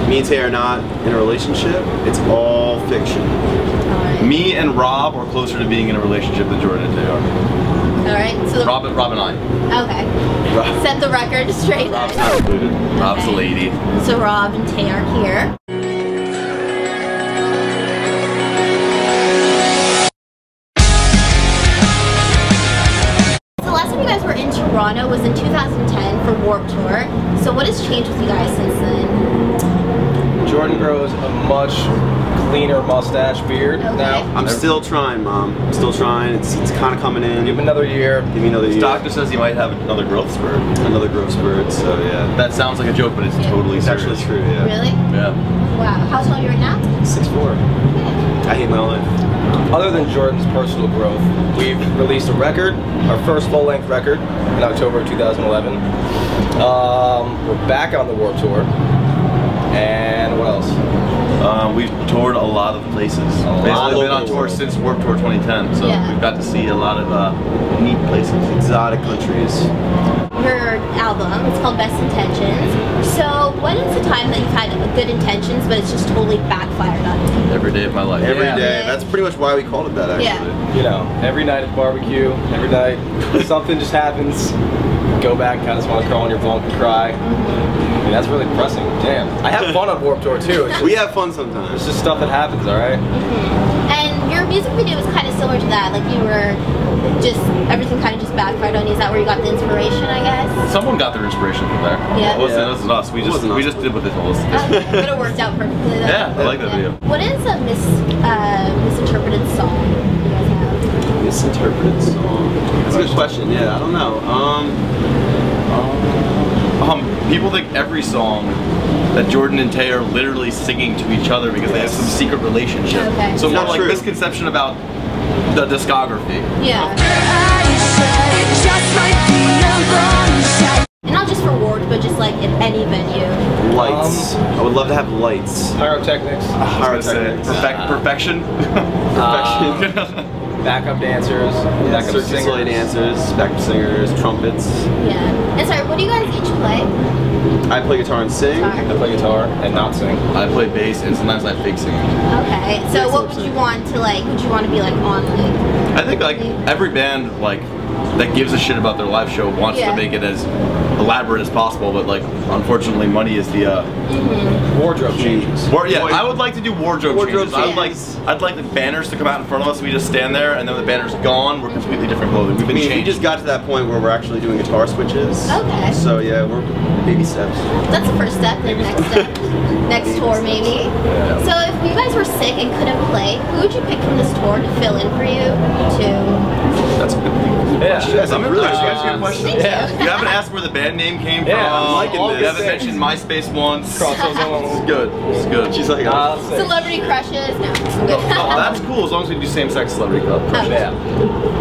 Me and Tay are not in a relationship. It's all fiction. Alright. Me and Rob are closer to being in a relationship than Jordan and Tay are. Alright, so Rob and I. Okay. Set the record straight. Rob's not included. Okay. Rob's a lady. So Rob and Tay are here. So the last time you guys were in Toronto was in 2010 for Warped Tour. So what has changed with you guys since then? Jordan grows a much cleaner mustache beard now. I'm still trying, Mom. I'm still trying. It's kind of coming in. Give him another year. Give me another year. His doctor says he might have another growth spurt. Another growth spurt, so yeah. That sounds like a joke, but it's totally It's actually true, yeah. Really? Yeah. Wow. How tall are you right now? 6'4". I hate my life. Other than Jordan's personal growth, we've released a record, our first full-length record, in October of 2011. We're back on the Warped Tour. And what else? We've toured a lot of places. Basically been on tour since Warped Tour 2010, so we've got to see a lot of neat places. Exotic countries. Your album, it's called Best Intentions. So when is the time that you've had good intentions but it's just totally backfired on you? Every day of my life. Every day. That's pretty much why we called it that, actually. Yeah. You know, every night at barbecue, every night something just happens. Go back, kind of just want to crawl in your bunk and cry. I mean, that's really depressing. Damn. I have fun on Warped Tour too. We have fun sometimes. It's just stuff that happens, alright? And your music video was kind of similar to that. Like you were just, everything kind of just backfired on you. Is that where you got the inspiration, I guess? Someone got their inspiration from there. Yeah. It wasn't us. We just did what they told us. But it worked out perfectly though. Yeah, I like that video. What is a misinterpreted song you guys have? Misinterpreted song. That's a good question. Yeah, I don't know. People think every song that Jordan and Tay are literally singing to each other because they have some secret relationship. Okay. So more Not like true. misconception about the discography. Yeah. And not just for Warped, but just like in any venue. Lights. I would love to have lights. Pyrotechnics. Pyrotechnics. Perfection. Perfection. Backup dancers. Backup Circus singers. dancers, backup singers, trumpets. Yeah. And sorry, what do you guys each play? I play guitar and sing. Guitar. I play guitar and not sing. I play bass and sometimes I fake singing. Okay. So what would you want to like? Would you want to be like on like? I think like every band like that gives a shit about their live show wants to make it as elaborate as possible, but like unfortunately money is the wardrobe changes. I would like to do wardrobe changes. changes. I'd like the banners to come out in front of us. We just stand there, and then when the banner's gone, we're completely different clothing. We've been We changed. just got to that point where we're actually doing guitar switches. Okay. So yeah, we're baby steps. That's the first step. Then next step, next tour maybe. Yeah. So if you guys were sick and couldn't play, who would you pick from this tour to fill in for you? That's a good thing. Yeah. I'm really good question. Thank you. You haven't asked where the band name came from. Yeah, I'm liking You this. haven't mentioned MySpace once. This is Crossover. good. This is good. She's like, Celebrity crushes? No. Oh, that's cool as long as we do same-sex celebrity club. Yeah.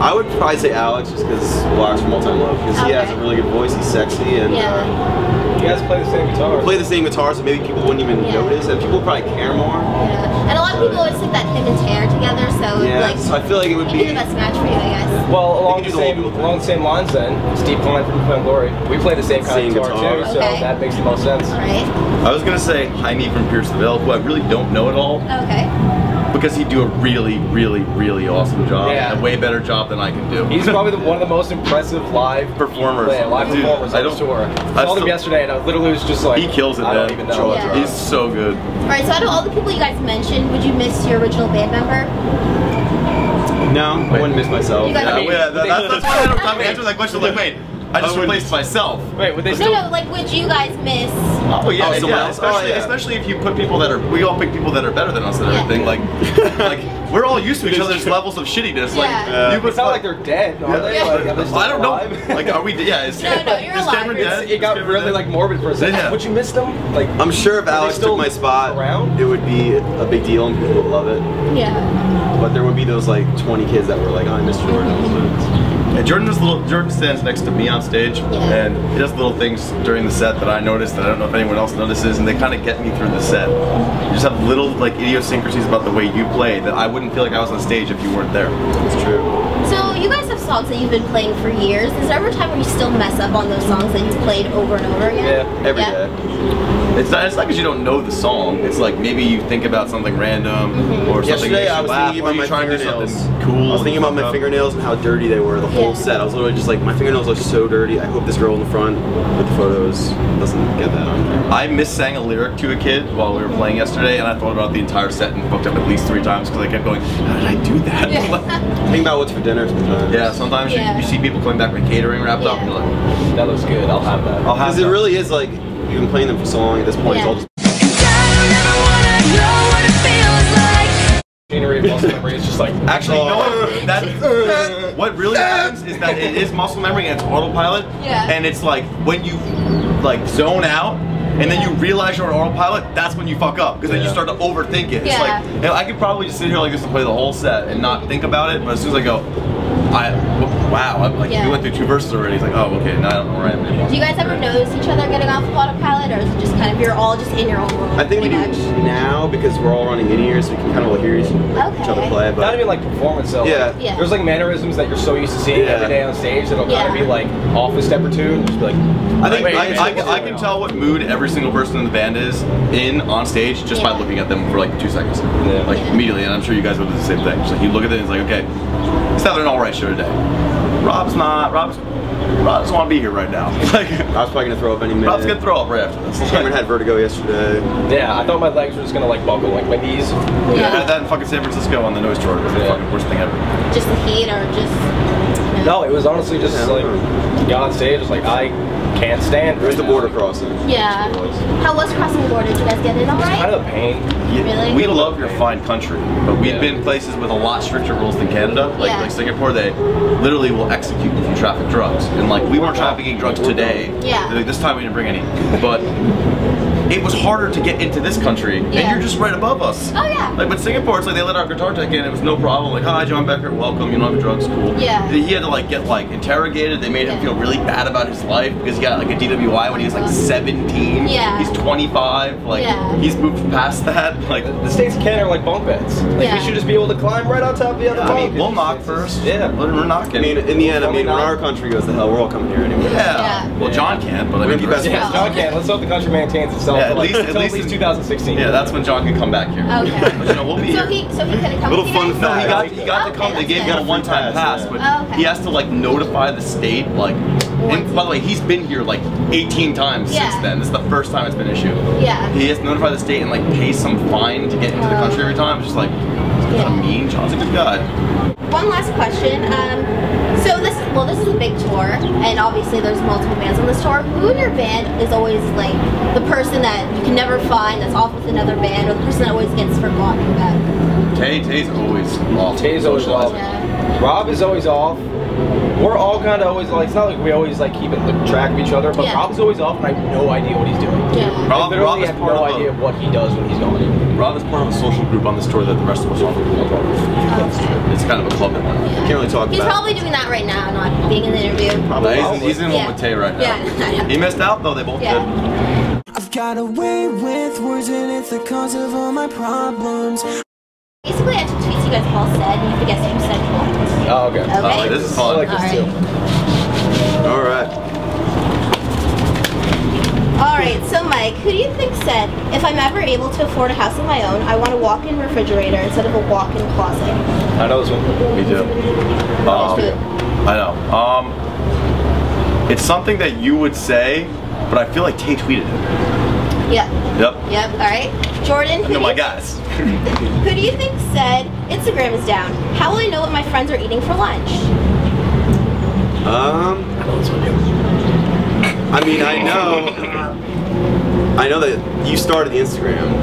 I would probably say Alex just because Locks from All Time Low because he has a really good voice. He's sexy and You guys play the same guitar. play the same guitar, so maybe people wouldn't even notice, and people would probably care more. Yeah. And a lot of people always think that him and Tay are together, so like so I feel like it would it'd be be the best match for you, I guess. Well, along can the do the whole same lines then, Steve Klein from Clan Glory. We play the same kind of guitar too, so Okay. that makes the most sense. All right. I was gonna say Jaime from Pierce the Veil, who I really don't know at all, Okay. because he'd do a really, really, really awesome job. Yeah. A way better job than I can do. He's probably one of the most impressive live performers. live Dude, performers on the tour. I saw them yesterday and I literally was just like, he kills it, I don't man. even know. Yeah. He's so good. All right. So out of all the people you guys mentioned, would you miss your original band member? No, I wouldn't miss myself. You guys- That's why I don't have time to answer that question. Like, wait, I just replaced myself. Wait, would they still? No, like would you guys miss? Oh yeah, someone else? Especially if you put people that are, we all pick people that are better than us and everything. Like we're all used to each other's levels of shittiness. Like you It's not like they're dead, are they? Like, are they still I don't know. alive? Like, are we? Yeah, is No, you're is alive. Cameron dead? It got really like morbid for a second. Yeah. Would you miss them? Like, I'm sure if Alex still took my spot, around? it would be a big deal and people would love it. Yeah. But there would be those like 20 kids that were like, oh, I miss Jordan. And Jordan stands next to me on stage, and he does little things during the set that I noticed that I don't know if anyone else notices, and they kind of get me through the set. You just have little like idiosyncrasies about the way you play that I wouldn't feel like I was on stage if you weren't there. It's true. So you guys have songs that you've been playing for years. Is there ever a time where you still mess up on those songs that you've played over and over again? Yeah, every day. It's not because you don't know the song. It's like maybe you think about something random or something. Yesterday I was thinking about my fingernails. Cool. I was thinking about my fingernails and how dirty they were the whole set. I was literally just like, my fingernails are so dirty. I hope this girl in the front with the photos doesn't get that on there. I missang a lyric to a kid while we were playing yesterday, and I thought about the entire set and booked up at least 3 times because I kept going, how did I do that? Think about what's for dinner sometimes. Yeah, sometimes you see people coming back with catering wrapped up and you're like, that looks good, I'll have that. Because it really is like, you've been playing them for so long at this point, it's all just... Regina Ramos muscle memory is just like... Actually, you know what? What really happens is that it is muscle memory and it's autopilot. Yeah. And it's like, when you like zone out, and then you realize you're on autopilot, that's when you fuck up. Because then you start to overthink it. It's like, you know, I could probably just sit here like this and play the whole set and not think about it, but as soon as I go, wow, we went through 2 verses already. It's like, oh, okay, now I don't know where I am anymore. Do you guys ever notice each other getting off of autopilot, or is it just kind of, you're all just in your own world? I think we do now because we're all running in ears, so we can kind of like hear each other play. But not even like performance though. Yeah. Like, there's like mannerisms that you're so used to seeing every day on stage that'll kind of be like off a step or two and just be like, I think I can tell what mood every single person in the band is in on stage just by looking at them for like 2 seconds. Like immediately, and I'm sure you guys would do the same thing. Just like you look at it and it's like, okay, it's having an alright show today. Rob doesn't want to be here right now. Like, Rob's probably gonna throw up any minute. Rob's gonna throw up right after this. Cameron had vertigo yesterday. Yeah, I thought my legs were just gonna like buckle, like my knees. I had that in fucking San Francisco on the nose tour. It was the fucking worst thing ever. Just the heat, or just... No, it was honestly just like, got on stage, it's like, I can't stand. It was the border crossing. Yeah. How was crossing the border? Did you guys get it all right? It's kind of a pain. Really? We love your fine country, but we've been places with a lot stricter rules than Canada. Like Singapore, they literally will execute you if you traffic drugs. And like, we weren't trafficking drugs today. Yeah. Like, this time we didn't bring any. But it was harder to get into this country, and you're just right above us. Oh yeah. Like, but Singapore, it's like they let our guitar tech in, it was no problem. Like, hi, John Becker, welcome, you don't have drugs, cool. Yeah. He had to like get like interrogated. They made him feel really bad about his life because he got like a DWI when he was like 17. Yeah. He's 25. Like, he's moved past that. Like, the States and Canada are like bunk beds. Like, we should just be able to climb right on top of the other bunk. I mean, we'll knock first. Yeah. We're knocking. I mean, in the end, when our country goes to hell, we're all coming here anyway. Yeah. Well, John can't, but I mean, John can. Let's hope the country maintains itself. Yeah, at least 2016. Yeah, that's when John can come back here. Okay. But, you know, we'll be so here. he couldn't come. Little fun No, fact. he got to come. They gave him a one-time pass, but he has to like notify the state. Like, and by the way, he's been here like 18 times since then. This is the first time it's been issued. Yeah. He has to notify the state and like pay some fine to get into the country every time. It's just like, it's kind of mean. John's a good guy. One last question. So this is a big tour, and obviously there's multiple bands on this tour. Who in your band is always like the person that you can never find that's off with another band, or the person that always gets forgotten about? Tay's always off. Tay's always off. Yeah. Rob is always off. We're all kind of always like, it's not like we always like keep track of each other, but Rob is always off and I have no idea what he's doing. Yeah. Rob I have no idea what he does when he's gone. Rob is part of a social group on this tour that the rest of us aren't. It's kind of a club. Can't really talk He's about probably doing that right now, not being in the interview. Probably. He's in one with Tay right now. Yeah. He missed out though, they both did. I've got a way with words and it's the cause of all my problems. Basically, I took tweets you guys all said, and you have to guess who said what. Oh, okay. Okay. This is fun. I like this too. Alright. Alright, so Mike, who do you think said, if I'm ever able to afford a house of my own, I want a walk-in refrigerator instead of a walk-in closet? I know this one. Me too. I know. It's something that you would say, but I feel like Tay tweeted it. Yep. Yep. Yep, alright. Jordan, I know my guys. who do you think said, Instagram is down? How will I know what my friends are eating for lunch? I mean, I know that you started the Instagram,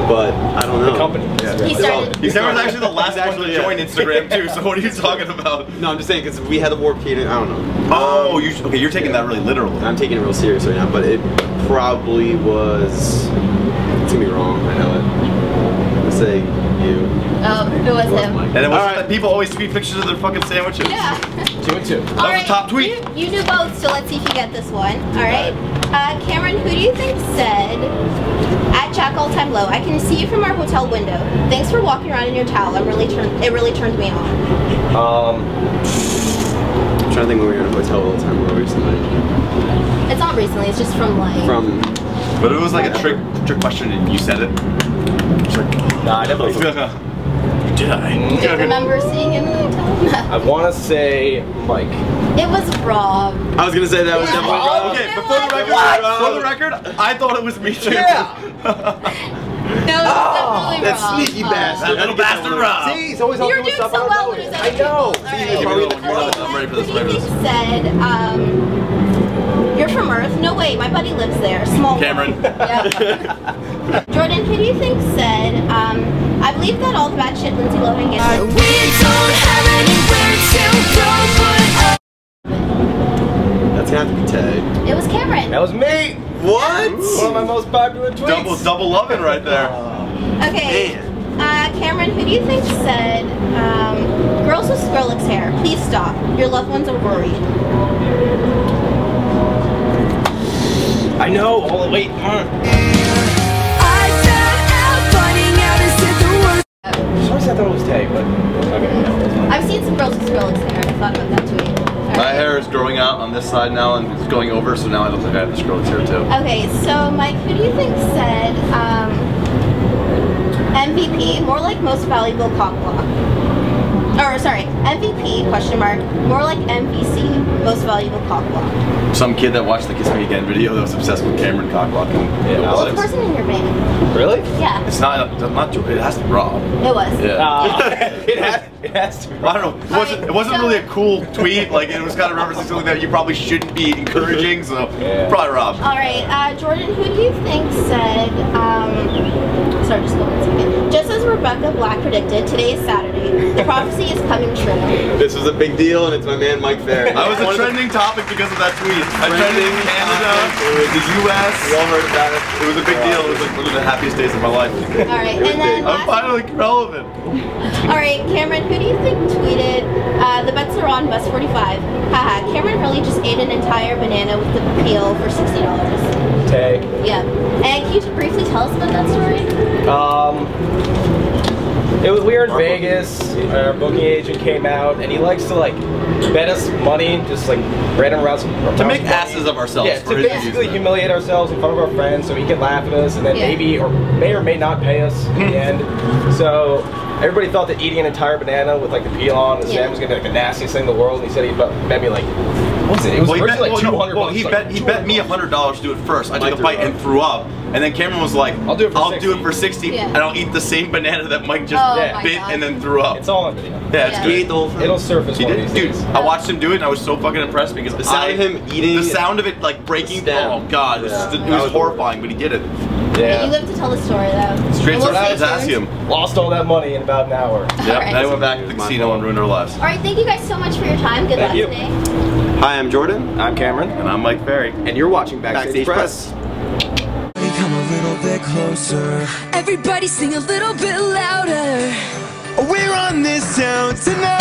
but I don't know. The company. He started. Cameron's actually the last one to join Instagram too, so what are you talking about? No, I'm just saying, because we had the Warped Kingdom, I don't know. Oh, okay, you're taking that really literally. I'm taking it real serious right now, but it probably was, it's gonna be wrong, I know it. I'm gonna say you. Oh, it was him. And it was people always tweet pictures of their fucking sandwiches. Yeah. 2 and 2. That was a top tweet. You knew both, so let's see if you get this one. Alright. Cameron, who do you think said, at Jack All Time Low, I can see you from our hotel window. Thanks for walking around in your towel. It really turned me on. I'm trying to think when we were in a hotel all the time recently. It's not recently, it's just from like... From But it was like a trick question and you said it. Nah, I definitely Did I? Do you remember seeing him in the hotel? I want to say Mike. It was Rob. I was gonna say that was definitely Rob. Okay, before the record, I thought it was me too. Yeah. No, it was definitely That Rob. sneaky bastard. That little bastard Rob. See, he's always You're helping doing with stuff so I well don't when know. it's I know. Alright. I'm ready for this. Who do you think said, you're from Earth? No way, my buddy lives there. Small Cameron. world. Yeah. Jordan, who do you think said, I believe that all the bad shit Lindsay Lohan gets. We don't have anywhere to go but That's gonna have to be Tay. It was Cameron. That was me. What? One of my most popular tweets. Double loving right there. Okay. Cameron, who do you think said, girls with Skrillex hair, please stop. Your loved ones are worried. I know. Oh wait. I found out finding out is it the worst. For some reason I thought it was Tay, but okay. I've seen some girls with Skrillex hair, and I thought about that tweet. My hair is growing out on this side now and it's going over, so now I look like I have the Skrillex hair too. Okay, so Mike, who do you think said MVP, more like most valuable cock block? Or sorry, MVP, question mark, more like MVC, most valuable cock block. Some kid that watched the Kiss Me Again video that was obsessed with Cameron cockblocking. Yeah, Well, the person in your band. Really? Yeah, It's not it has to be Rob. it was. Yeah. It has to be. I don't know. It wasn't really a cool tweet. Like it was kind of referencing something that you probably shouldn't be encouraging. So probably Rob. All right, Jordan, who do you think said? Sorry, just one second. Just as Rebecca Black predicted, today is Saturday. The prophecy is coming true. This was a big deal, and it's my man Mike Ferry. I was a trending topic because of that tweet. I trended in Canada, the US. We all heard about it. It was a big deal. It was like one of the happiest days of my life. All right, and then I'm finally relevant. all right, Cameron, who do you think tweeted? The bets are on bus 45. Haha, Cameron really just ate an entire banana with the peel for $60. Tay. Yeah. And can you briefly tell us about that story? We were in Vegas. Our booking agent came out, and he likes to like bet us money, just like random routes To make asses of ourselves. Yeah, for to his basically amusement. humiliate ourselves in front of our friends, so he can laugh at us, and then Yeah. maybe or may not pay us in the end. So everybody thought that eating an entire banana with like the peel on the stem was gonna be like the nastiest thing in the world. And he said he'd bet me like, what was it? It was originally like 200 bucks. He bet me $100 to do it first. I took a bite and threw up. And then Cameron was like, I'll do it for 60. Yeah. and I'll eat the same banana that Mike just Oh my bit God. and then threw up. It's all on video. Yeah, it's Yeah. good. He ate the whole thing. It'll surface He one did, of these dude. days. I watched him do it, and I was so fucking impressed because The sound of him eating. the sound of it like breaking. stem. Oh god, it was, Yeah. it That was was horrifying, but he did it. Yeah. You live to tell the story though. Straight And to we'll the stay potassium. tuned. Lost all that money in about an hour. Yep. Alright. Then I went back to the casino and ruined our lives. All right, thank you guys so much for your time. Good luck Thank you. today. Hi, I'm Jordan. I'm Cameron. And I'm Mike Ferry. And you're watching Backstage Press. Come a little bit closer. Everybody sing a little bit louder. We're on this sound tonight.